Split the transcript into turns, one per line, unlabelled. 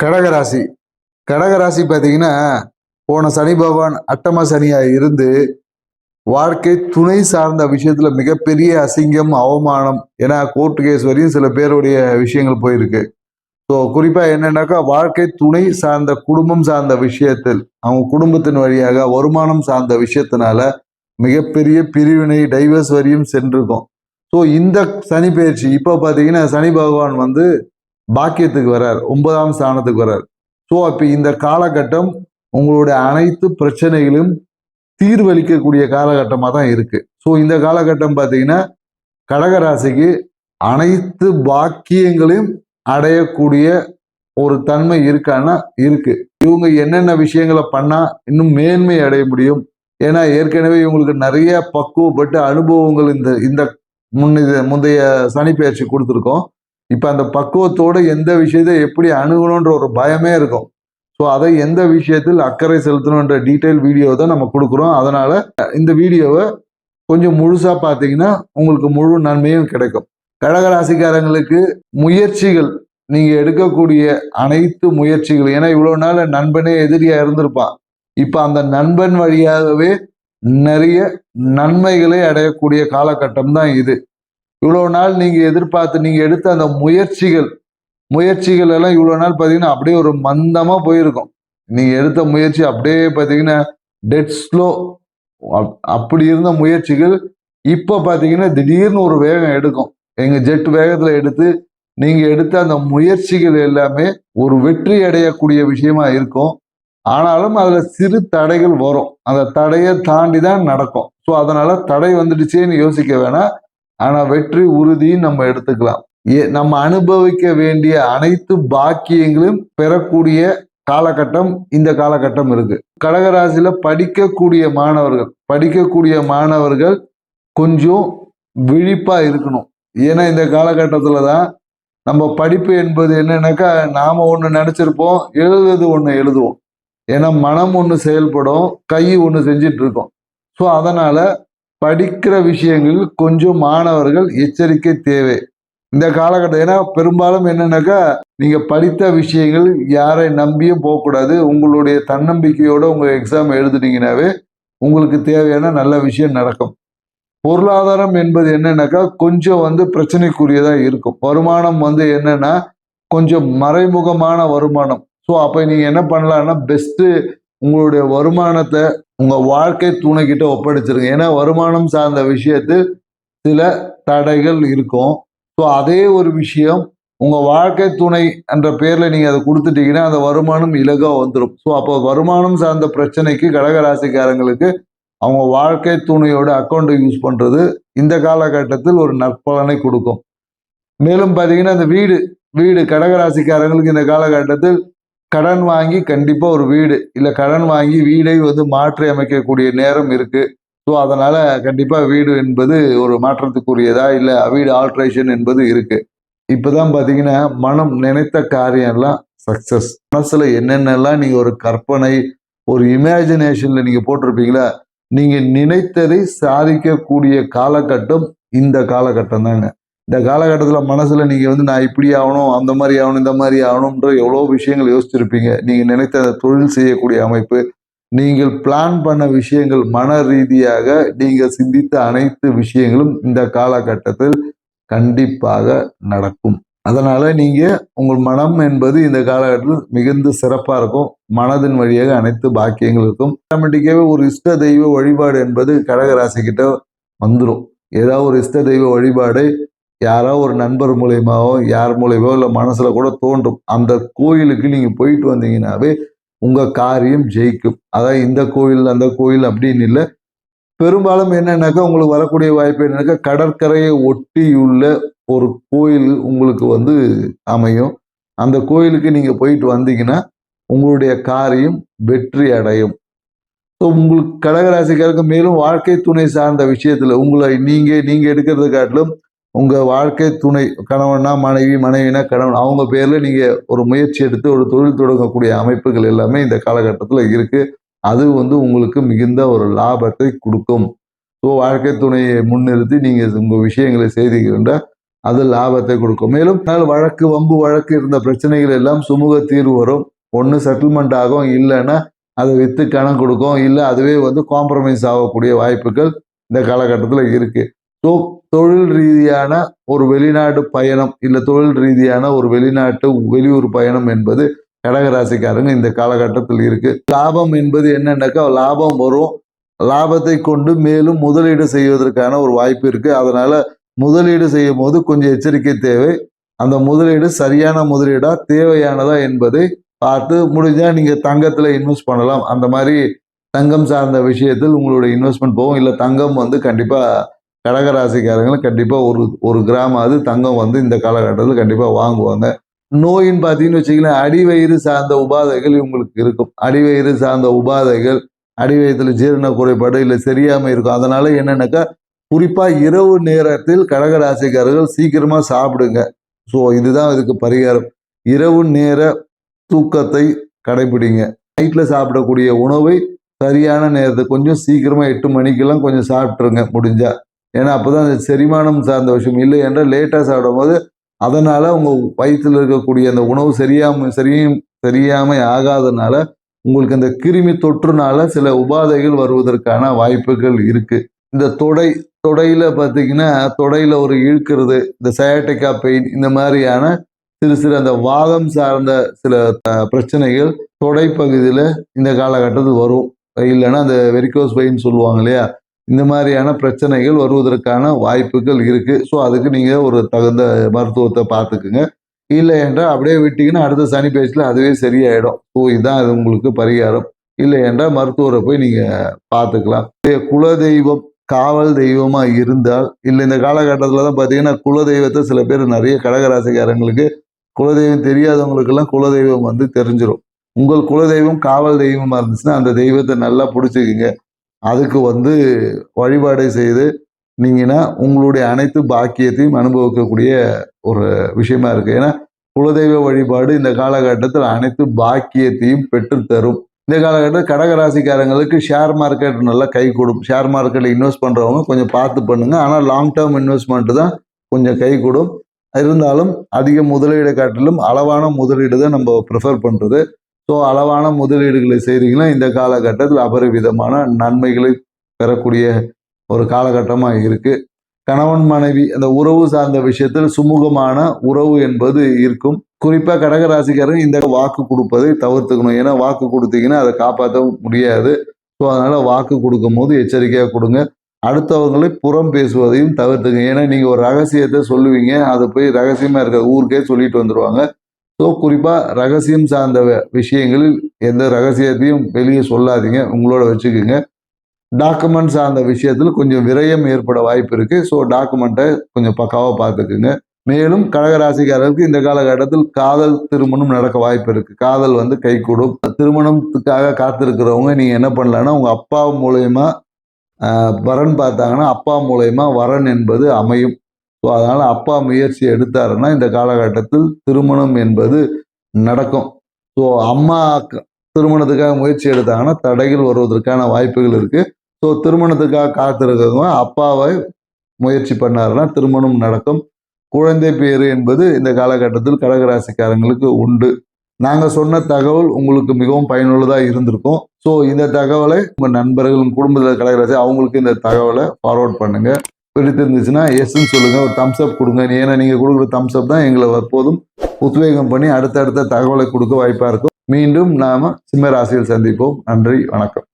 கடகராசி கடகராசி பார்த்தீங்கன்னா, போன சனி பகவான் அட்டம சனியா இருந்து வாழ்க்கை துணை சார்ந்த விஷயத்துல மிகப்பெரிய அசிங்கம், அவமானம், ஏன்னா கோர்ட் கேஸ் வரையும் சில பேருடைய விஷயங்கள் போயிருக்கு. ஸோ குறிப்பா என்னன்னாக்கா, வாழ்க்கை துணை சார்ந்த குடும்பம் சார்ந்த விஷயத்தில் அவங்க குடும்பத்தின் வழியாக வருமானம் சார்ந்த விஷயத்தினால மிகப்பெரிய பிரிவினை, டைவர்ஸ் வரையும் சென்றிருக்கும். ஸோ இந்த சனி பயிற்சி இப்போ பார்த்தீங்கன்னா, சனி பகவான் வந்து பாக்கியத்துக்கு வர்றார், 9ஆம் ஸ்தானத்துக்கு வர்றார். ஸோ அப்போ இந்த காலகட்டம் உங்களுடைய அனைத்து பிரச்சனைகளும் தீர்வளிக்கக்கூடிய காலகட்டமாக தான் இருக்கு. ஸோ இந்த காலகட்டம் பார்த்தீங்கன்னா, கடகராசிக்கு அனைத்து பாக்கியங்களையும் அடையக்கூடிய ஒரு தன்மை இருக்கான்னா இருக்கு. இவங்க என்னென்ன விஷயங்களை பண்ணா இன்னும் மேன்மை அடைய முடியும், ஏன்னா ஏற்கனவே இவங்களுக்கு நிறைய பக்குவப்பட்டு அனுபவங்கள் இந்த இந்த முந்தைய சனி பயிற்சி கொடுத்துருக்கோம். இப்போ அந்த பக்குவத்தோட எந்த விஷயத்தை எப்படி அணுகணுன்ற ஒரு பயமே இருக்கும். ஸோ அதை எந்த விஷயத்தில் அக்கறை செலுத்தணுன்ற டீட்டெயில் வீடியோ தான் நம்ம கொடுக்குறோம். அதனால இந்த வீடியோவை கொஞ்சம் முழுசா பார்த்தீங்கன்னா உங்களுக்கு முழு நன்மையும் கிடைக்கும். கடகராசிக்காரங்களுக்கு முயற்சிகள், நீங்க எடுக்கக்கூடிய அனைத்து முயற்சிகள், ஏன்னா இவ்வளவு நாள் நண்பனே எதிரியா இருந்திருப்பான், இப்ப அந்த நண்பன் வழியாகவே நிறைய நன்மைகளை அடையக்கூடிய காலகட்டம் தான் இது. இவ்வளவு நாள் நீங்க எதிர்பார்த்து நீங்க எடுத்த அந்த முயற்சிகள் எல்லாம் இவ்வளவு நாள் பார்த்தீங்கன்னா அப்படியே ஒரு மந்தமா போயிருக்கும். நீங்க எடுத்த முயற்சி அப்படியே பார்த்தீங்கன்னா டெட் ஸ்லோ, அப்படி இருந்த முயற்சிகள் இப்ப பார்த்தீங்கன்னா திடீர்னு ஒரு வேகம் எடுக்கும். எங்க ஜெட் வேகத்துல எடுத்து நீங்க எடுத்த அந்த முயற்சிகள் எல்லாமே ஒரு வெற்றி அடையக்கூடிய விஷயமா இருக்கும். ஆனாலும் அதுல சிறு தடைகள் வரும், அந்த தடையை தாண்டி தான் நடக்கும். ஸோ அதனால தடை வந்துடுச்சேன்னு யோசிக்க வேணாம், ஆனா வெற்றி உறுதின்னு நம்ம எடுத்துக்கலாம். நம்ம அனுபவிக்க வேண்டிய அனைத்து பாக்கியங்களும் பெறக்கூடிய காலகட்டம் இந்த காலகட்டம் இருக்கு. கடகராசியில படிக்கக்கூடிய மாணவர்கள் கொஞ்சம் விழிப்பா இருக்கணும். ஏன்னா இந்த காலகட்டத்துல தான் நம்ம படிப்பு என்பது என்னன்னாக்கா, நாம ஒண்ணு நினைச்சிருப்போம், எழுதுறது ஒண்ணு எழுதுவோம். ஏன்னா மனம் ஒண்ணு செயல்படும், கை ஒண்ணு செஞ்சிட்டு இருக்கோம். ஸோ அதனால படிக்கிற விஷயங்கள் கொஞ்சம் மாணவர்கள் எச்சரிக்கை தேவை இந்த காலகட்டம். ஏன்னா பெரும்பாலும் என்னன்னாக்கா, நீங்க படித்த விஷயங்கள் யாரை நம்பியும் போகக்கூடாது. உங்களுடைய தன்னம்பிக்கையோட உங்க எக்ஸாம் எழுதுனீங்கன்னாவே உங்களுக்கு தேவையான நல்ல விஷயம் நடக்கும். பொருளாதாரம் என்பது என்னன்னாக்கா, கொஞ்சம் பிரச்சனைக்குரியதா இருக்கும். வருமானம் என்னன்னா கொஞ்சம் மறைமுகமான வருமானம். ஸோ அப்ப நீங்க என்ன பண்ணலாம்னா, பெஸ்ட் உங்களுடைய வருமானத்தை உங்க வாழ்க்கை துணைக்கிட்ட ஒப்படைச்சிருங்க. ஏன்னா வருமானம் சார்ந்த விஷயத்தில் சில தடைகள் இருக்கும். ஸோ அதே ஒரு விஷயம் உங்க வாழ்க்கை துணை என்ற பேர்ல நீங்க அதை கொடுத்துட்டீங்கன்னா அந்த வருமானம் இலகா வந்துடும். ஸோ அப்போ வருமானம் சார்ந்த பிரச்சனைக்கு கடகராசிக்காரங்களுக்கு அவங்க வாழ்க்கை துணையோட அக்கௌண்ட்டை யூஸ் பண்றது இந்த காலகட்டத்தில் ஒரு நற்பலனை கொடுக்கும். மேலும் பார்த்தீங்கன்னா, இந்த வீடு கடகராசிக்காரங்களுக்கு இந்த காலகட்டத்தில் கடன் வாங்கி கண்டிப்பா ஒரு வீடு இல்லை கடன் வாங்கி வீடை மாற்றி அமைக்கக்கூடிய நேரம் இருக்கு. ஸோ அதனால கண்டிப்பா வீடு என்பது ஒரு மாற்றத்துக்குரியதா இல்லை வீடு ஆல்ட்ரேஷன் என்பது இருக்கு. இப்பதான் பார்த்தீங்கன்னா, மனம் நினைத்த காரியம் எல்லாம் சக்சஸ். மனசுல என்னென்னலாம் நீங்க ஒரு கற்பனை, ஒரு இமேஜினேஷன்ல நீங்க போட்டிருப்பீங்களா, நீங்க நினைத்ததை சாதிக்கக்கூடிய காலகட்டம் இந்த காலகட்டம் தாங்க. இந்த காலகட்டத்தில் மனசுல நீங்க நான் இப்படி ஆகணும், அந்த மாதிரி ஆகணும், இந்த மாதிரி ஆகணும்ன்ற எவ்வளோ விஷயங்கள் யோசிச்சிருப்பீங்க. நீங்க நினைத்த தொழில் செய்யக்கூடிய அமைப்பு, நீங்கள் பிளான் பண்ண விஷயங்கள், மன ரீதியாக நீங்க சிந்தித்த அனைத்து விஷயங்களும் இந்த காலகட்டத்தில் கண்டிப்பாக நடக்கும். அதனால நீங்க உங்கள் மனம் என்பது இந்த காலகட்டத்தில் மிகுந்த சிறப்பா இருக்கும். மனதின் வழியாக அனைத்து பாக்கியங்கள் இருக்கும். ஆட்டோமேட்டிக்காவே ஒரு இஷ்ட தெய்வ வழிபாடு என்பது கடகராசி கிட்ட வந்துடும். ஏதாவது ஒரு இஷ்ட தெய்வ வழிபாடு யாரோ ஒரு நண்பர் மூலியமாவோ யார் மூலியமாவோ இல்லை மனசுல கூட தோன்றும். அந்த கோயிலுக்கு நீங்க போயிட்டு வந்தீங்கன்னாவே உங்க காரியம் ஜெயிக்கும். அதாவது இந்த கோயில் அந்த கோயில் அப்படின்னு இல்லை, பெரும்பாலும் என்னன்னாக்கா உங்களுக்கு வரக்கூடிய வாய்ப்பு என்னன்னாக்கா, கடற்கரையை ஒட்டியுள்ள ஒரு கோயில் உங்களுக்கு அமையும். அந்த கோயிலுக்கு நீங்க போயிட்டு வந்தீங்கன்னா உங்களுடைய காரியம் வெற்றி அடையும். ஸோ உங்களுக்கு கடகராசிக்காருக்கு மேலும் வாழ்க்கை துணை சார்ந்த விஷயத்துல உங்களை நீங்க எடுக்கிறத காட்டிலும் உங்க வாழ்க்கை துணை, கணவனா மனைவி, மனைவினா கணவன், அவங்க பேர்ல நீங்க ஒரு முயற்சி எடுத்து ஒரு தொழில் தொடங்கக்கூடிய அமைப்புகள் எல்லாமே இந்த காலகட்டத்தில் இருக்கு. அது உங்களுக்கு மிகுந்த ஒரு லாபத்தை கொடுக்கும். ஸோ வாழ்க்கை துணையை முன்னிறுத்தி நீங்க உங்க விஷயங்களை செய்தீங்கன்னா அது லாபத்தை கொடுக்கும். மேலும் வழக்கு வம்பு வழக்கு இருந்த பிரச்சனைகள் எல்லாம் சுமூக தீர்வு வரும். ஒன்று செட்டில்மெண்ட் ஆகும், இல்லைன்னா அதை வித்து கணக்கு கொடுக்கும், இல்லை அதுவே காம்ப்ரமைஸ் ஆகக்கூடிய வாய்ப்புகள் இந்த காலகட்டத்தில் இருக்கு. ஸோ தொழில் ரீதியான ஒரு வெளிநாடு பயணம் இல்லை தொழில் ரீதியான ஒரு வெளியூர் பயணம் என்பது கடகராசிக்காரங்க இந்த காலகட்டத்தில் இருக்கு. லாபம் என்பது என்னன்னாக்கா லாபம் வரும். லாபத்தை கொண்டு மேலும் முதலீடு செய்வதற்கான ஒரு வாய்ப்பு இருக்கு. அதனால முதலீடு செய்யும் போது கொஞ்சம் எச்சரிக்கை தேவை. அந்த முதலீடு சரியான முதலீடா தேவையானதா என்பதை பார்த்து முடிஞ்சா நீங்க தங்கத்துல இன்வெஸ்ட் பண்ணலாம். அந்த மாதிரி தங்கம் சார்ந்த விஷயத்தில் உங்களுடைய இன்வெஸ்ட்மெண்ட் போகும். இல்லை தங்கம் கண்டிப்பா கடகராசிக்காரங்களும் கண்டிப்பா ஒரு கிராமாவது தங்கம் இந்த காலகட்டத்தில் கண்டிப்பா வாங்குவாங்க. நோயின்னு பார்த்தீங்கன்னு வச்சுக்கலாம், அடிவயிறு சார்ந்த உபாதைகள் இவங்களுக்கு இருக்கும். அடிவயிறு சார்ந்த உபாதைகள், அடிவயிற்றுல ஜீரண குறைபாடு இல்லை சரியாம இருக்கும். அதனால என்னன்னாக்கா குறிப்பா இரவு நேரத்தில் கடகராசிக்காரர்கள் சீக்கிரமா சாப்பிடுங்க. ஸோ இதுதான் இதுக்கு பரிகாரம். இரவு நேர தூக்கத்தை கடைபிடிங்க. நைட்ல சாப்பிடக்கூடிய உணவை சரியான நேரத்துக்கு கொஞ்சம் சீக்கிரமா 8 மணிக்கெல்லாம் கொஞ்சம் சாப்பிட்டுருங்க முடிஞ்சா. ஏன்னா அப்போதான் அந்த செரிமானம் சார்ந்த விஷயம். இல்லை என்றால் லேட்டாக சாப்பிடும் போது அதனால உங்க வயிற்றில் இருக்கக்கூடிய அந்த உணவு சரியாமை ஆகாதனால உங்களுக்கு அந்த கிருமி தொற்றுனால சில உபாதைகள் வருவதற்கான வாய்ப்புகள் இருக்கு. இந்த தொடையில பார்த்தீங்கன்னா தொடையில ஒரு இழுக்கிறது, இந்த சயாட்டிக்கா பெயின், இந்த மாதிரியான சிறு அந்த வாதம் சார்ந்த சில பிரச்சனைகள் தொடை பகுதியில் இந்த காலகட்டத்தில் வரும். இல்லைன்னா அந்த வெரிகோஸ் வெயின் சொல்லுவாங்க இல்லையா, இந்த மாதிரியான பிரச்சனைகள் வருவதற்கான வாய்ப்புகள் இருக்கு. ஸோ அதுக்கு நீங்க ஒரு தகுந்த மருத்துவத்தை பார்த்துக்குங்க. இல்லை என்றால் அப்படியே விட்டீங்கன்னா அடுத்த சனி பேச்சில் அதுவே சரியாயிடும். ஸோ இதுதான் அது உங்களுக்கு பரிகாரம். இல்லை என்றால் மருத்துவரை போய் நீங்க பார்த்துக்கலாம். குலதெய்வம் காவல் தெய்வமா இருந்தால், இல்லை இந்த காலகட்டத்தில் தான் பார்த்தீங்கன்னா குலதெய்வத்தை சில பேர் நிறைய கடகராசிக்காரங்களுக்கு குலதெய்வம் தெரியாதவங்களுக்கெல்லாம் குலதெய்வம் தெரிஞ்சிடும். உங்கள் குலதெய்வம் காவல் தெய்வமா இருந்துச்சுன்னா அந்த தெய்வத்தை நல்லா பிடிச்சிக்கிங்க. அதுக்கு வழிபாடை செய்து நீங்கன்னா உங்களுடைய அனைத்து பாக்கியத்தையும் அனுபவிக்கக்கூடிய ஒரு விஷயமா இருக்கு. ஏன்னா குலதெய்வ வழிபாடு இந்த காலகட்டத்தில் அனைத்து பாக்கியத்தையும் பெற்றுத்தரும். இந்த காலகட்டத்தில் கடகராசிக்காரங்களுக்கு ஷேர் மார்க்கெட் நல்லா கை கொடும். ஷேர் மார்க்கெட்டில் இன்வெஸ்ட் பண்ணுறவங்க கொஞ்சம் பார்த்து பண்ணுங்க. ஆனால் லாங் டேர்ம் இன்வெஸ்ட்மெண்ட் தான் கொஞ்சம் கை கொடும். இருந்தாலும் அதிக முதலீடு காட்டிலும் அளவான முதலீடு தான் நம்ம ப்ரிஃபர் பண்ணுறது. ஸோ அளவான முதலீடுகளை செய்கிறீங்கன்னா இந்த காலகட்டத்தில் அபரிவிதமான நன்மைகளை பெறக்கூடிய ஒரு காலகட்டமாக இருக்கு. கணவன் மனைவி அந்த உறவு சார்ந்த விஷயத்தில் சுமூகமான உறவு என்பது இருக்கும். குறிப்பாக கடகராசிக்காரங்க இந்த வாக்கு கொடுப்பதை தவிர்த்துக்கணும். ஏன்னா வாக்கு கொடுத்தீங்கன்னா அதை காப்பாற்ற முடியாது. ஸோ அதனால வாக்கு கொடுக்கும் போது எச்சரிக்கையாக கொடுங்க. அடுத்தவங்களை புறம் பேசுவதையும் தவிர்த்துங்க. ஏன்னா நீங்கள் ஒரு ரகசியத்தை சொல்லுவீங்க, அது போய் ரகசியமாக இருக்காது, ஊருக்கே சொல்லிட்டு வந்துடுவாங்க. ஸோ குறிப்பாக ரகசியம் சார்ந்த விஷயங்களில் எந்த ரகசியத்தையும் வெளியே சொல்லாதீங்க, உங்களோட வச்சுக்கோங்க. டாக்குமெண்ட் சார்ந்த விஷயத்தில் கொஞ்சம் விரயம் ஏற்பட வாய்ப்பு இருக்கு. ஸோ டாக்குமெண்ட்டை கொஞ்சம் பக்காவாக பார்த்துக்குங்க. மேலும் கடகராசிக்காரருக்கு இந்த காலகட்டத்தில் காதல் திருமணம் நடக்க வாய்ப்பு இருக்கு. காதல் கைகூடும். திருமணத்துக்காக காத்திருக்கிறவங்க நீங்க என்ன பண்ணலாம்னா உங்க அப்பா மூலயமா வரன் பார்த்தாங்கன்னா அப்பா மூலயமா வரன் என்பது அமையும். ஸோ அதனால அப்பா முயற்சி எடுத்தாருன்னா இந்த காலகட்டத்தில் திருமணம் என்பது நடக்கும். ஸோ அம்மா திருமணத்துக்காக முயற்சி எடுத்தாங்கன்னா தடைகள் வருவதற்கான வாய்ப்புகள் இருக்கு. ஸோ திருமணத்துக்காக காத்திருக்கிறவங்க அப்பாவை முயற்சி பண்ணாருன்னா திருமணம் நடக்கும். குழந்தை பேரு என்பது இந்த காலகட்டத்தில் கடகராசிக்காரங்களுக்கு உண்டு. நாங்கள் சொன்ன தகவல் உங்களுக்கு மிகவும் பயனுள்ளதாக இருந்திருக்கும். ஸோ இந்த தகவலை உங்கள் நண்பர்கள் குடும்பத்தில் கடகராசி அவங்களுக்கு இந்த தகவலை ஃபார்வர்ட் பண்ணுங்க. பிடித்திருந்துச்சுன்னா எஸ்ன்னு சொல்லுங்க, ஒரு தம்ஸ் அப் கொடுங்க. ஏன்னா நீங்கள் கொடுக்குற தம்ஸ் அப் தான் எங்களை எப்போதும் உத்வேகம் பண்ணி அடுத்தடுத்த தகவலை கொடுக்க வாய்ப்பாக இருக்கும். மீண்டும் நாம சிம்ம ராசியில் சந்திப்போம். நன்றி, வணக்கம்.